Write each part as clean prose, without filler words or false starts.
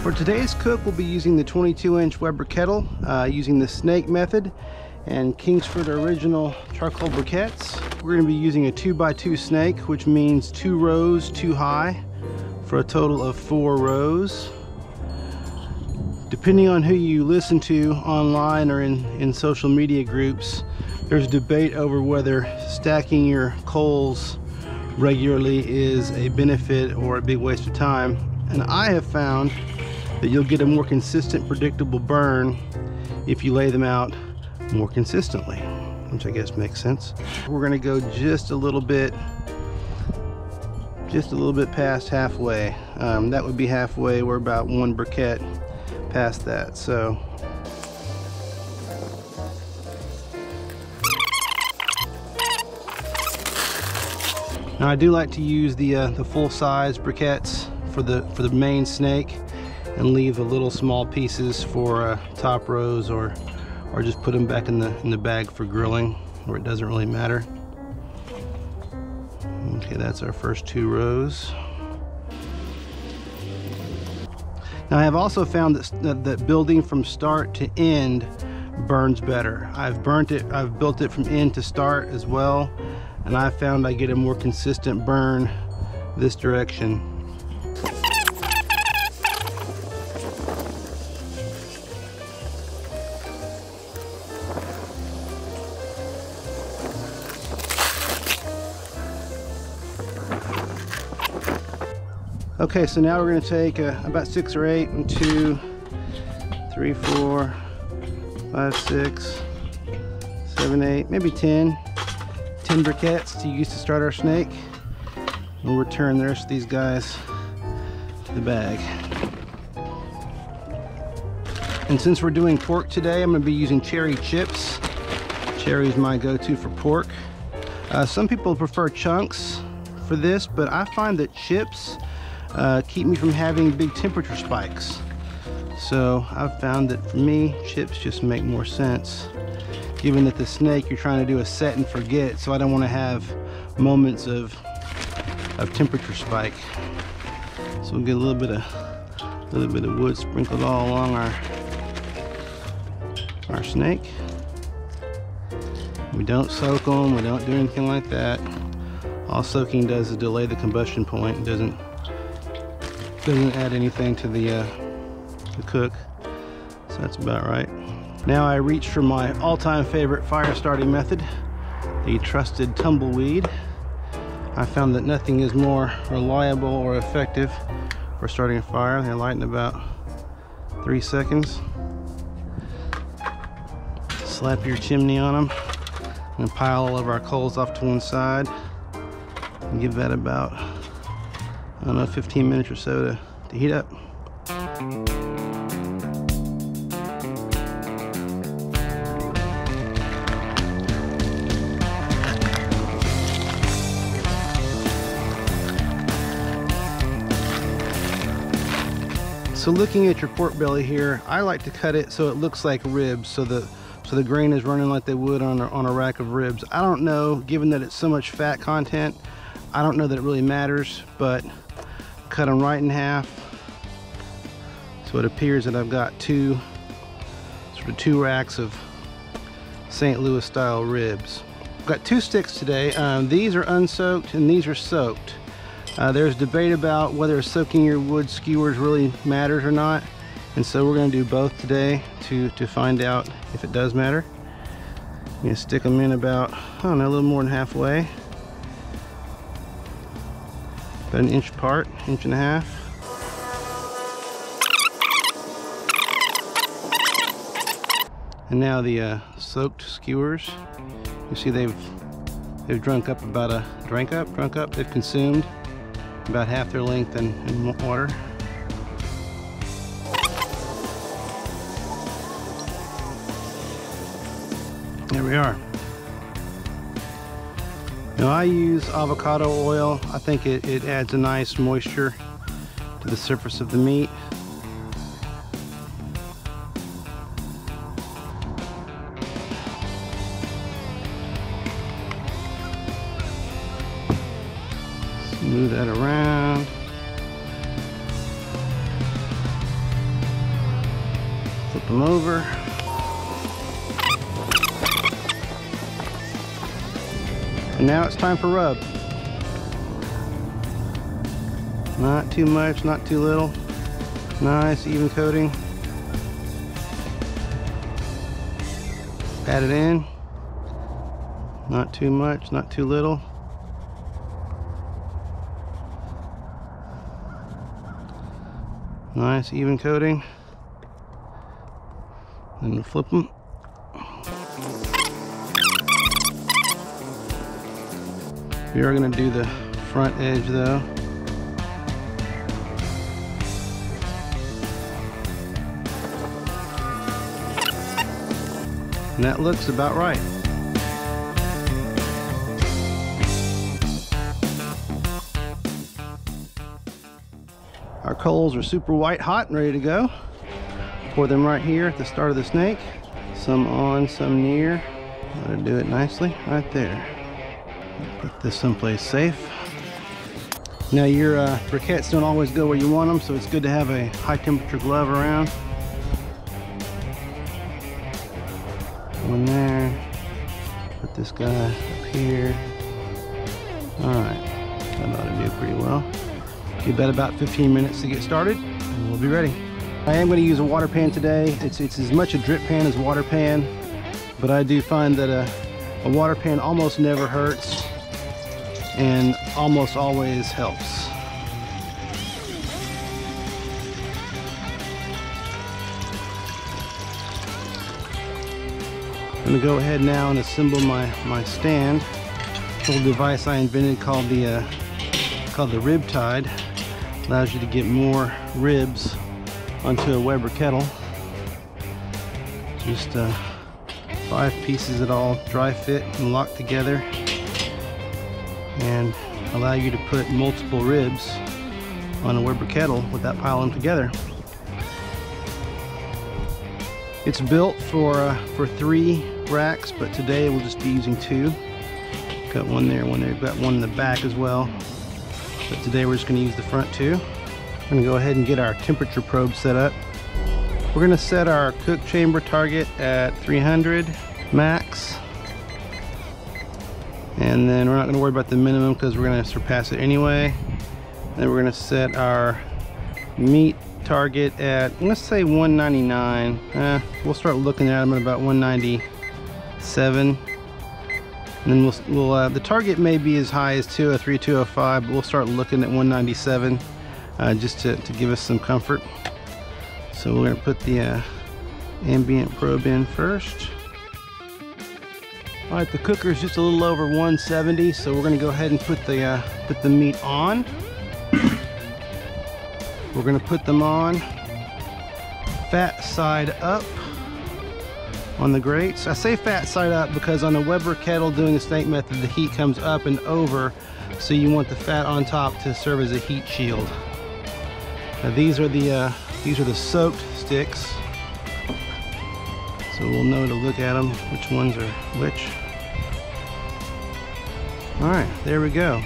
For today's cook, we'll be using the 22-inch Weber kettle, using the snake method and Kingsford original charcoal briquettes. We're going to be using a 2x2 snake, which means 2 rows 2 high for a total of 4 rows. Depending on who you listen to online or in social media groups, there's debate over whether stacking your coals regularly is a benefit or a big waste of time. And I have found that you'll get a more consistent, predictable burn if you lay them out more consistently, which I guess makes sense. We're gonna go just a little bit past halfway. That would be halfway. We're about 1 briquette past that. So now I do like to use the full-size briquettes for the main snake, and leave the little small pieces for top rows, or just put them back in the bag for grilling, where it doesn't really matter. Okay, that's our first 2 rows. Now I have also found that building from start to end burns better. I've built it from end to start as well, and I found I get a more consistent burn this direction. Okay, so now we're going to take about 6 or 8, 1, 2, 3, 4, 5, 6, 7, 8, maybe 10 briquettes to use to start our snake. We'll return the rest of these guys to the bag. And since we're doing pork today, I'm going to be using cherry chips. Cherry is my go-to for pork. Some people prefer chunks for this, but I find that chips keep me from having big temperature spikes. So I've found that for me, chips just make more sense, given that the snake you're trying to do a set and forget, so I don't want to have moments of temperature spike. So we'll get a little bit of wood sprinkled all along our snake. We don't soak them, we don't do anything like that. All soaking does is delay the combustion point. It doesn't add anything to the cook. So that's about right. Now I reach for my all-time favorite fire starting method, the trusted tumbleweed. I found that nothing is more reliable or effective for starting a fire. They light in about 3 seconds. Slap your chimney on them and pile all of our coals off to one side and give that about, I don't know, 15 minutes or so to heat up. So looking at your pork belly here, I like to cut it so it looks like ribs, so the grain is running like they would on a rack of ribs. I don't know, given that it's so much fat content, I don't know that it really matters, but cut them right in half. So it appears that I've got two racks of St. Louis style ribs. I've got 2 sticks today. These are unsoaked and these are soaked. There's debate about whether soaking your wood skewers really matters or not, and so we're going to do both today to find out if it does matter. I'm going to stick them in about, I don't know, a little more than halfway, about 1 inch apart, 1.5 inches. And now the soaked skewers, you see they've drunk up, they've consumed about half their length in water. There we are. Now I use avocado oil. I think it adds a nice moisture to the surface of the meat. Move that around. Flip them over. And now it's time for rub. Not too much, not too little. Nice, even coating. Pat it in. Not too much, not too little. Nice, even coating. Then we'll flip them. We are going to do the front edge though. And that looks about right. Our coals are super white hot and ready to go. Pour them right here at the start of the snake. Some on, some near. Let it do it nicely right there. Put this someplace safe. Now your briquettes don't always go where you want them, so it's good to have a high temperature glove around. One there. Put this guy up here. Alright, that ought to do pretty well. Give that about 15 minutes to get started and we'll be ready. I am going to use a water pan today. It's as much a drip pan as a water pan, but I do find that a water pan almost never hurts and almost always helps. I'm going to go ahead now and assemble my stand. Little device I invented called the rib tide. Allows you to get more ribs onto a Weber kettle. Just 5 pieces that all dry fit and lock together and allow you to put multiple ribs on a Weber kettle without piling them together. It's built for 3 racks, but today we'll just be using 2. Got one there, got one in the back as well. But today we're just going to use the front 2. I'm going to go ahead and get our temperature probe set up. We're going to set our cook chamber target at 300 max. And then we're not going to worry about the minimum because we're going to surpass it anyway. Then we're going to set our meat target at, let's say 199. We'll start looking at them at about 197. And then we'll the target may be as high as 203, 205, but we'll start looking at 197 just to give us some comfort. So we're going to put the ambient probe in first. All right, the cooker is just a little over 170, so we're going to go ahead and put the meat on. We're going to put them on fat side up on the grates. I say fat side up because on a Weber kettle doing the snake method, the heat comes up and over, so you want the fat on top to serve as a heat shield. Now these are the soaked sticks, so we'll know to look at them which ones are which. All right, there we go.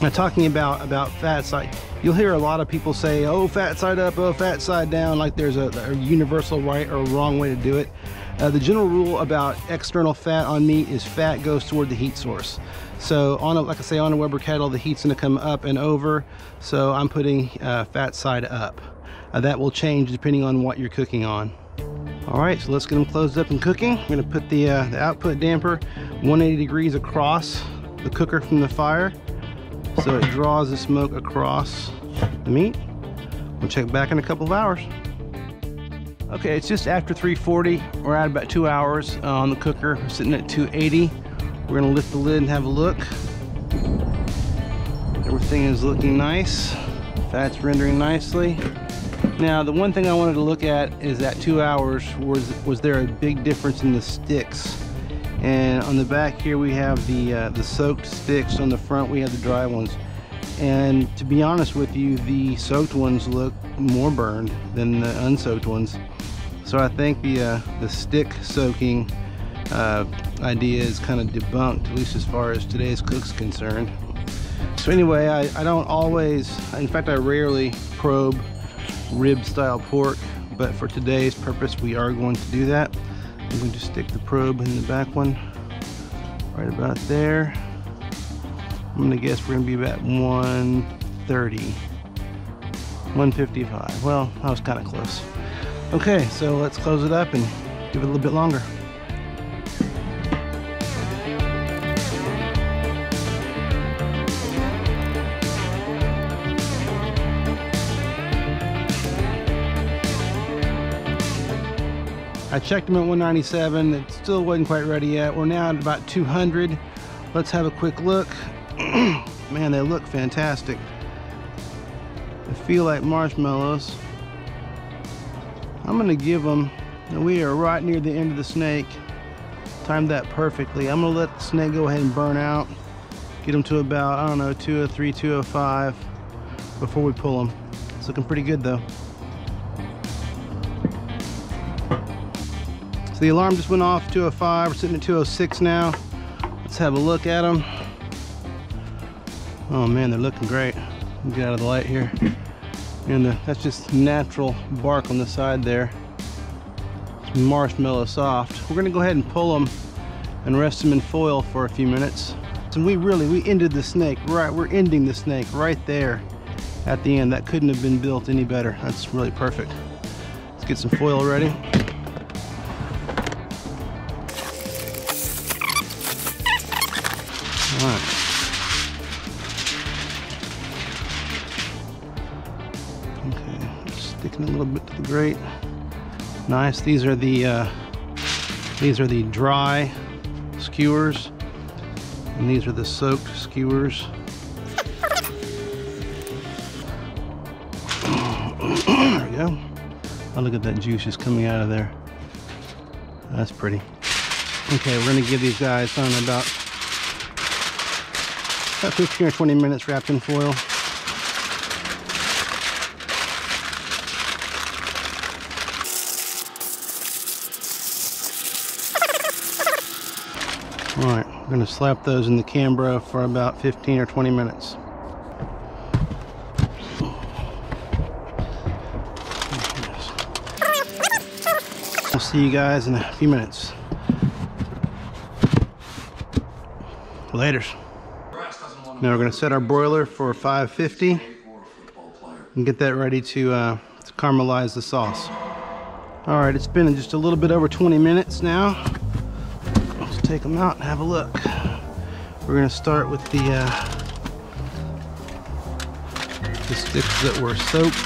Now talking about fat side, you'll hear a lot of people say, oh, fat side up, oh, fat side down, like there's a universal right or wrong way to do it. The general rule about external fat on meat is fat goes toward the heat source. So like I say, on a Weber kettle, the heat's gonna come up and over, so I'm putting fat side up. That will change depending on what you're cooking on. All right, so let's get them closed up and cooking. I'm gonna put the output damper 180 degrees across the cooker from the fire, so it draws the smoke across the meat. We'll check back in a couple of hours. Okay, it's just after 3:40. We're at about 2 hours on the cooker. We're sitting at 280. We're gonna lift the lid and have a look. Everything is looking nice. Fat's rendering nicely. Now, the one thing I wanted to look at is at 2 hours, was there a big difference in the sticks? And on the back here we have the soaked sticks. On the front we have the dry ones. And to be honest with you, the soaked ones look more burned than the unsoaked ones. So I think the stick soaking idea is kind of debunked, at least as far as today's cook's concerned. So anyway, I don't always, in fact I rarely probe rib style pork, but for today's purpose, we are going to do that. I'm going to stick the probe in the back one, right about there. I'm gonna guess we're gonna be about 130, 155. Well, I was kind of close. Okay, so let's close it up and give it a little bit longer. I checked them at 197. It still wasn't quite ready yet. We're now at about 200. Let's have a quick look. Man, they look fantastic. They feel like marshmallows. I'm gonna give them, and we are right near the end of the snake. Timed that perfectly. I'm gonna let the snake go ahead and burn out. Get them to about, I don't know, 203, 205 before we pull them. It's looking pretty good though. So the alarm just went off, 205. We're sitting at 206 now. Let's have a look at them. Oh man, they're looking great. Get out of the light here. And that's just natural bark on the side there. It's marshmallow soft. We're gonna go ahead and pull them and rest them in foil for a few minutes. And we ended the snake, right? We're ending the snake right there at the end. That couldn't have been built any better. That's really perfect. Let's get some foil ready. All right. Okay, sticking a little bit to the grate. Nice. These are the dry skewers, and these are the soaked skewers. There we go. Oh, look at that juice just coming out of there. That's pretty. Okay, we're gonna give these guys about 15 or 20 minutes wrapped in foil. All right, we're gonna slap those in the Cambro for about 15 or 20 minutes. I'll see you guys in a few minutes. Laters. Now we're going to set our broiler for 550 and get that ready to caramelize the sauce. All right, it's been just a little bit over 20 minutes now. Let's take them out and have a look. We're going to start with the sticks that were soaked.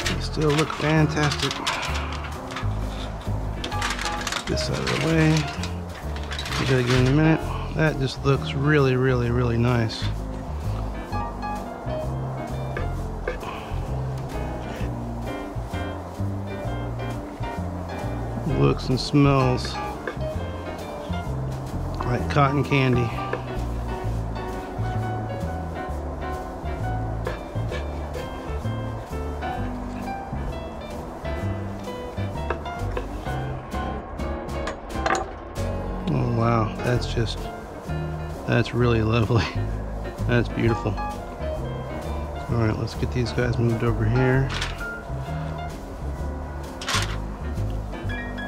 They still look fantastic. Get this out of the way. We'll do it again in a minute. That just looks really, really, really nice. Looks and smells like cotton candy. Oh wow, that's really lovely. That's beautiful. All right, let's get these guys moved over here.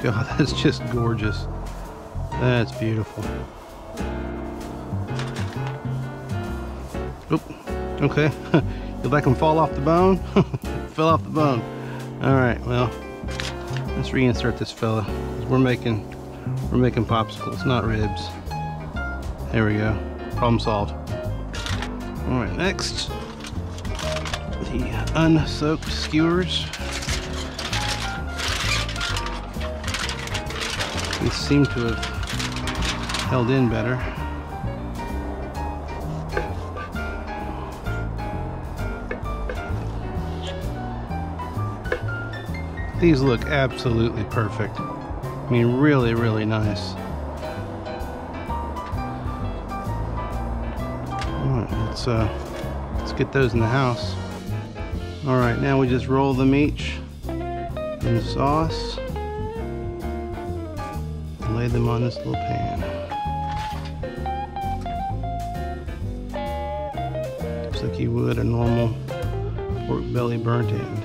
God, that's just gorgeous. That's beautiful. Oop, okay. You like them fall off the bone? Fell off the bone. All right, well, let's reinsert this fella. We're making popsicles, not ribs. There we go. Problem solved. All right, next, the unsoaked skewers. These seem to have held in better. These look absolutely perfect. I mean, really, really nice. All right, let's get those in the house. All right, now we just roll them each in the sauce. Lay them on this little pan. Just like you would a normal Pork belly burnt end.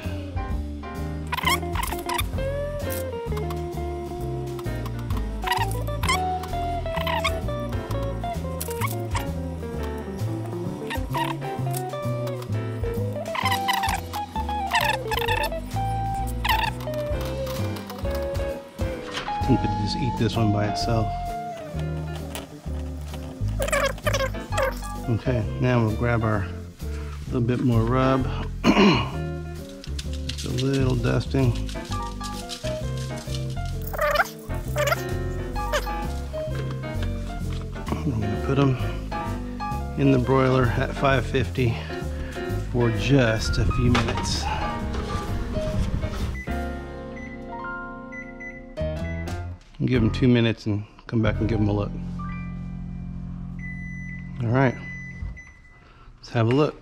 I think I just eat this one by itself. Okay, now we'll grab our little bit more rub. Just a little dusting. I'm gonna put them in the broiler at 550 for just a few minutes. Give them 2 minutes and come back and give them a look. All right, let's have a look.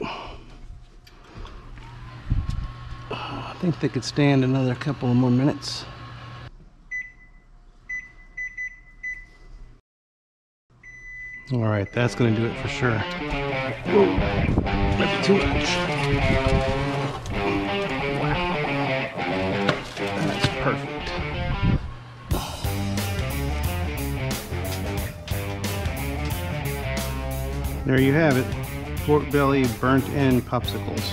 I think they could stand another couple of more minutes. All right, that's gonna do it for sure. Whoa, might be too much. Wow, that's perfect. There you have it, pork belly burnt end popsicles.